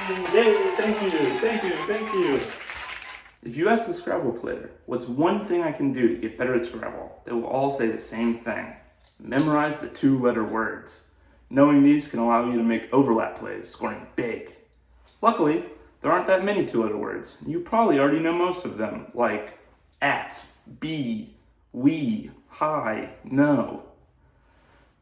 Yay! Thank you. If you ask a Scrabble player, what's one thing I can do to get better at Scrabble, they will all say the same thing. Memorize the 2-letter words. Knowing these can allow you to make overlap plays, scoring big. Luckily, there aren't that many 2-letter words. You probably already know most of them, like at, be, we, hi, no.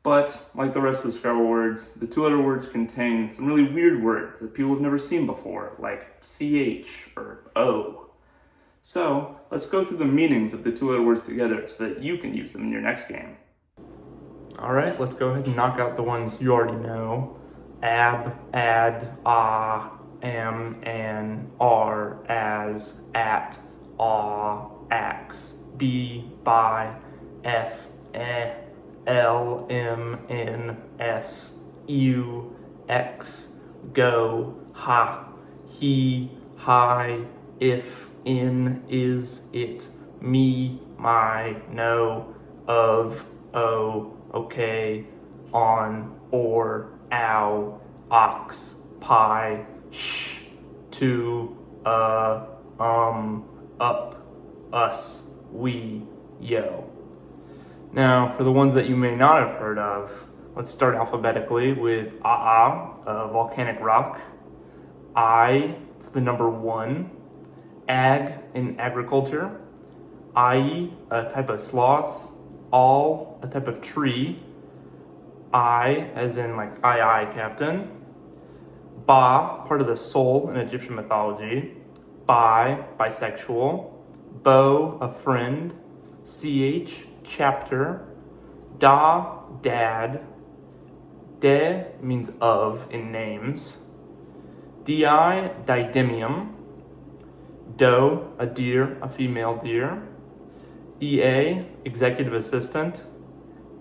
But, like the rest of the Scrabble words, the 2-letter words contain some really weird words that people have never seen before, like ch or o. So, let's go through the meanings of the 2-letter words together so that you can use them in your next game. Alright, let's go ahead and knock out the ones you already know. Ab, ad, am, an, are, as, at, ax, be, by, f, l, m, n, s, u, x, go, ha, he, hi, if, in, is, it, me, my, no, of, o, okay, on, or, ow, ox, pie, sh, to, up, us, we, yo. Now, for the ones that you may not have heard of, let's start alphabetically with volcanic rock. I, it's the number 1. Ag, in agriculture. I, a type of sloth. All, a type of tree. I, as in like aye, captain. Ba, part of the soul in Egyptian mythology. Bi, bisexual. Bo, a friend. Ch, chapter. Da, dad. De means of in names. Di, didymium. Do, a deer, a female deer. EA, executive assistant.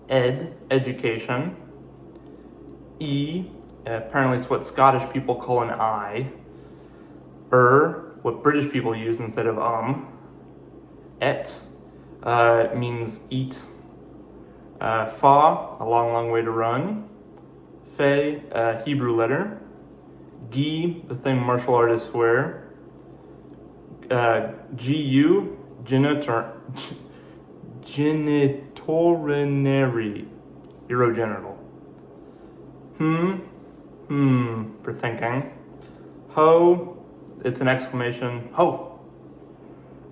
Ed, education. E, apparently it's what Scottish people call an I. What British people use instead of Et, means eat. Fa, a long way to run. Fe, a Hebrew letter. Gi, the thing martial artists wear. Gu, genitourinary, urogenital. For thinking. Ho, it's an exclamation. Ho.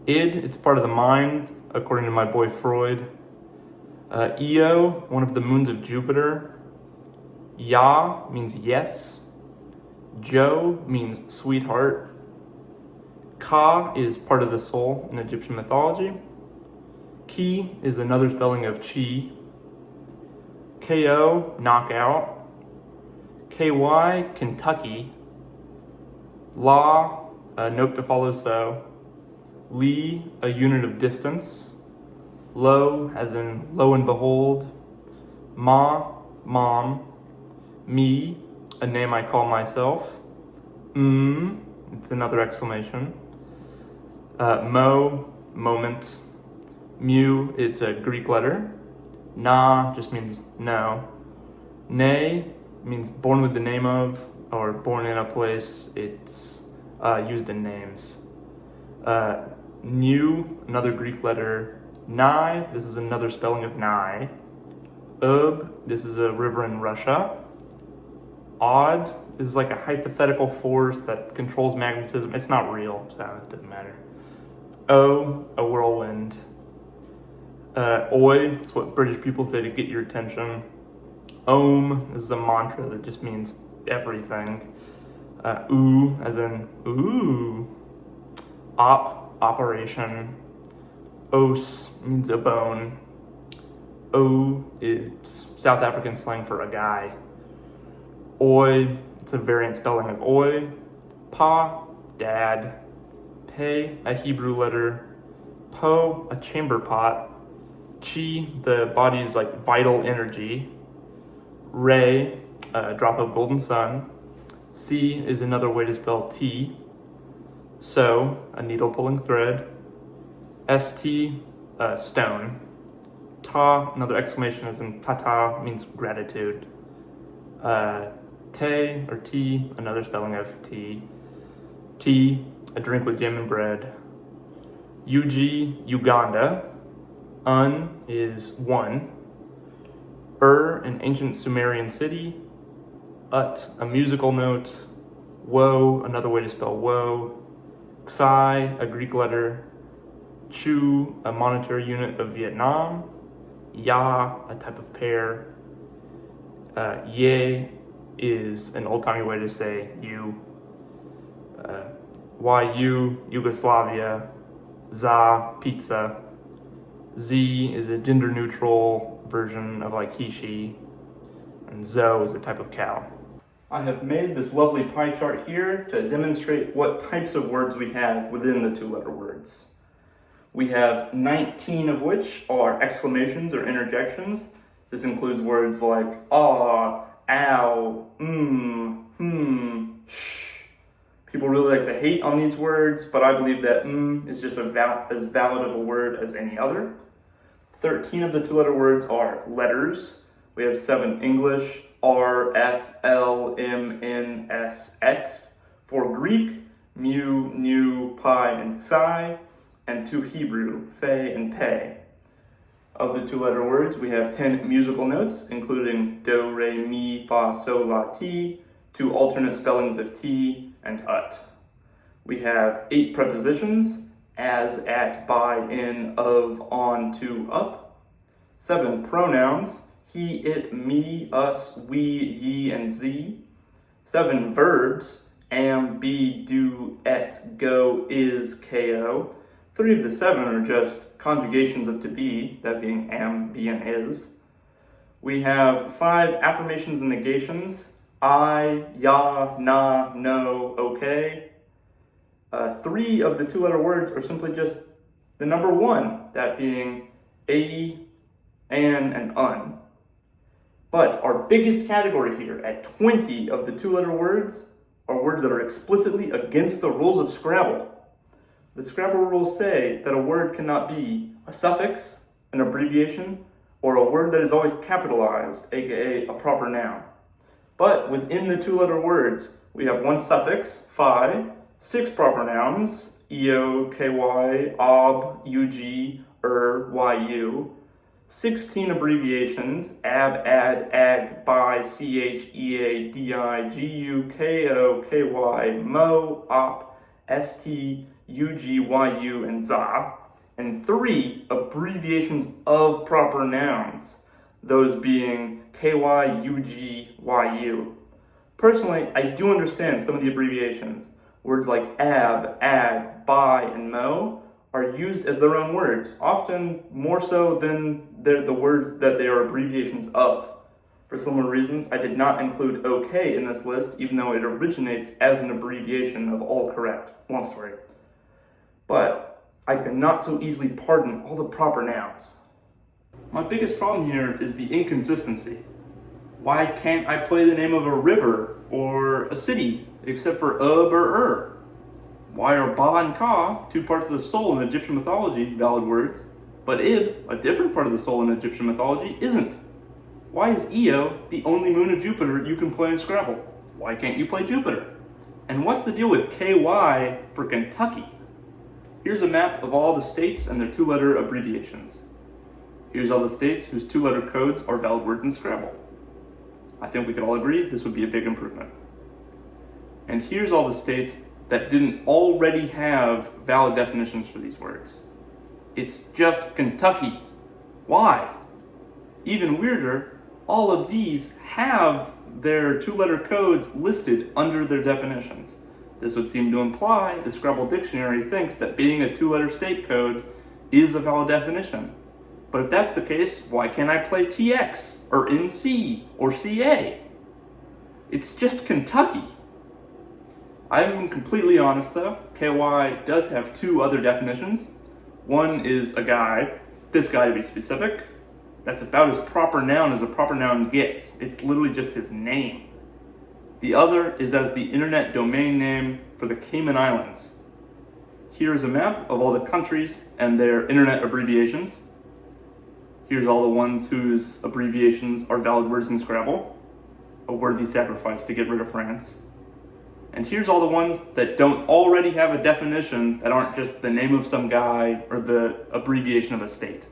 Id, it's part of the mind, according to my boy Freud. Io, one of the moons of Jupiter. Ya means yes. Jo means sweetheart. Ka is part of the soul in Egyptian mythology. Ki is another spelling of chi. Ko, knockout. KY, Kentucky. La, a note to follow so. Li, a unit of distance. Lo, as in lo and behold. Ma, mom. Me, a name I call myself. It's another exclamation. Mo, moment. Mu, it's a Greek letter. Na just means no. Ne means born with the name of, or born in a place. It's used in names. Nu, another Greek letter. Nai, this is another spelling of nigh. This is a river in Russia. Odd, this is like a hypothetical force that controls magnetism. It's not real, so it doesn't matter. O, a whirlwind. Oi, it's what British people say to get your attention. Om, this is a mantra that just means everything. Oo, as in ooh. Operation. Os means a bone. O is South African slang for a guy. Oi, it's a variant spelling of oi. Pa, dad. Pe, a Hebrew letter. Po, a chamber pot. Chi, the body's like vital energy. Re, a drop of golden sun. Si is another way to spell tea. So, a needle pulling thread. St, stone. Ta, another exclamation as in tata, means gratitude. Te, or tea, another spelling of tea. Tea, a drink with jam and bread. Uganda. Un is one. An ancient Sumerian city. Ut, a musical note. Woe, another way to spell woe. Xi, a Greek letter. Chu, a monetary unit of Vietnam. Ya, a type of pear. Ye is an old-timey way to say you. Yu, Yugoslavia. Za, pizza. Z is a gender-neutral version of like he, she. And Zo is a type of cow. I have made this lovely pie chart here to demonstrate what types of words we have within the two-letter words. We have 19 of which are exclamations or interjections. This includes words like ah, ow, shh. People really like to hate on these words, but I believe that is just as valid of a word as any other. 13 of the two-letter words are letters. We have 7 English, R, F, L, M, N, S, X. 4 Greek, mu, nu, pi, and psi. And 2 Hebrew, fe, and pe. Of the two-letter words, we have 10 musical notes, including do, re, mi, fa, sol, la, ti, 2 alternate spellings of ti, and ut. We have 8 prepositions, as, at, by, in, of, on, to, up. 7 pronouns, he, it, me, us, we, ye, and ze. 7 verbs, am, be, do, et, go, is, ko. 3 of the 7 are just conjugations of to be, that being am, be, and is. We have 5 affirmations and negations, I, ya, na, no, okay. 3 of the two-letter words are simply just the number 1, that being a, an, and un. But our biggest category here, at 20 of the two-letter words, are words that are explicitly against the rules of Scrabble. The Scrabble rules say that a word cannot be a suffix, an abbreviation, or a word that is always capitalized, aka a proper noun. But within the two-letter words, we have 1 suffix, phi, 6 proper nouns, eo, ky, ob, ug, yu, 16 abbreviations, ab, ad, ag, bi, ch, ea, di, gu, ko, ky, mo, op, st, ug, yu, and za, and 3 abbreviations of proper nouns, those being ky, ug, yu. Personally, I do understand some of the abbreviations. Words like ab, ag, bi, and mo are used as their own words, often more so than the words that they are abbreviations of. For similar reasons, I did not include OK in this list, even though it originates as an abbreviation of all correct. Long story. But I can not so easily pardon all the proper nouns. My biggest problem here is the inconsistency. Why can't I play the name of a river or a city except for ub or Why are ba and ka, 2 parts of the soul in Egyptian mythology, valid words, but ib, a different part of the soul in Egyptian mythology, isn't? Why is Io the only moon of Jupiter you can play in Scrabble? Why can't you play Jupiter? And what's the deal with KY for Kentucky? Here's a map of all the states and their 2-letter abbreviations. Here's all the states whose 2-letter codes are valid words in Scrabble. I think we could all agree this would be a big improvement. And here's all the states that didn't already have valid definitions for these words. It's just Kentucky. Why? Even weirder, all of these have their 2-letter codes listed under their definitions. This would seem to imply the Scrabble dictionary thinks that being a 2-letter state code is a valid definition. But if that's the case, why can't I play TX, or NC, or CA? It's just Kentucky. I'm completely honest though, KY does have 2 other definitions. One is a guy, this guy to be specific. That's about as proper noun as a proper noun gets. It's literally just his name. The other is as the internet domain name for the Cayman Islands. Here's a map of all the countries and their internet abbreviations. Here's all the ones whose abbreviations are valid words in Scrabble. a worthy sacrifice to get rid of France. And here's all the ones that don't already have a definition that aren't just the name of some guy or the abbreviation of a state.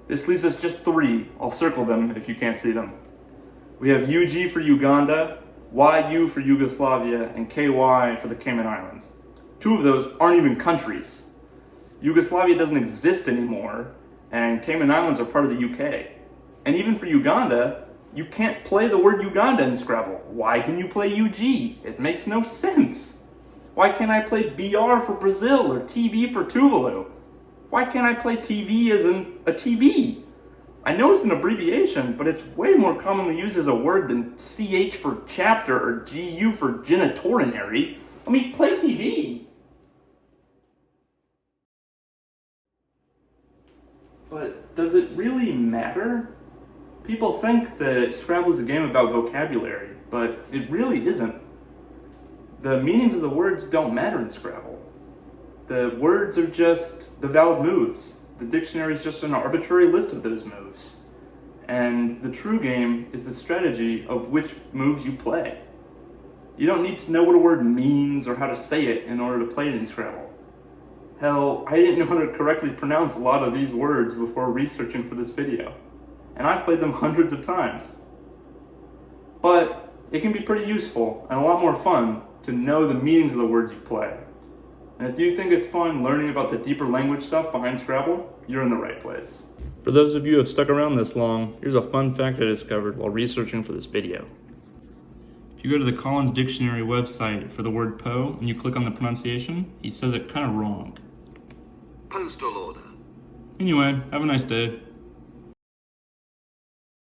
This leaves us just 3. I'll circle them if you can't see them. We have UG for Uganda, YU for Yugoslavia, and KY for the Cayman Islands. 2 of those aren't even countries. Yugoslavia doesn't exist anymore, and Cayman Islands are part of the UK. And even for Uganda, you can't play the word Uganda in Scrabble. Why can you play UG? It makes no sense. Why can't I play BR for Brazil or TV for Tuvalu? Why can't I play TV as in a TV? I know it's an abbreviation, but it's way more commonly used as a word than CH for chapter or GU for genitourinary. I mean, play TV. But does it really matter? People think that Scrabble is a game about vocabulary, but it really isn't. The meanings of the words don't matter in Scrabble. The words are just the valid moves. The dictionary is just an arbitrary list of those moves. And the true game is the strategy of which moves you play. You don't need to know what a word means or how to say it in order to play it in Scrabble. Hell, I didn't know how to correctly pronounce a lot of these words before researching for this video. And I've played them hundreds of times. But it can be pretty useful and a lot more fun to know the meanings of the words you play. And if you think it's fun learning about the deeper language stuff behind Scrabble, you're in the right place. For those of you who have stuck around this long, here's a fun fact I discovered while researching for this video. If you go to the Collins Dictionary website for the word po and you click on the pronunciation, he says it kind of wrong. Postal order. Anyway, have a nice day.